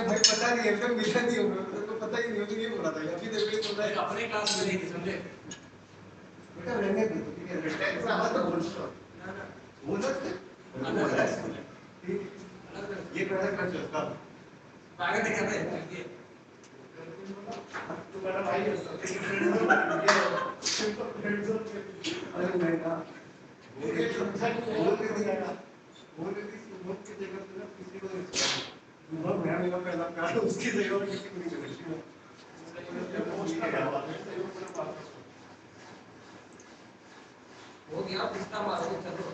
भाई पता नहीं एकदम मिला नहीं हो मेरे को पता ही नहीं हो तो ये बोला था अभी तेरे को बोल रहा है अपने क्लास में नहीं थे समझे बेटा रहने दो ठीक है बेटा आवाज तो बोल दो ना ना बोलो ठीक ये पहला कर सकता स्वागत है कहते हैं तुम्हारा भाई है अरे मैं ना बोल के दिया बोल के देखा तो किसी को बहुत नया मेरा पहला कार्ड उसकी जगह पर किसी को नहीं मिलेगा हो गया पिस्ता मारो चलो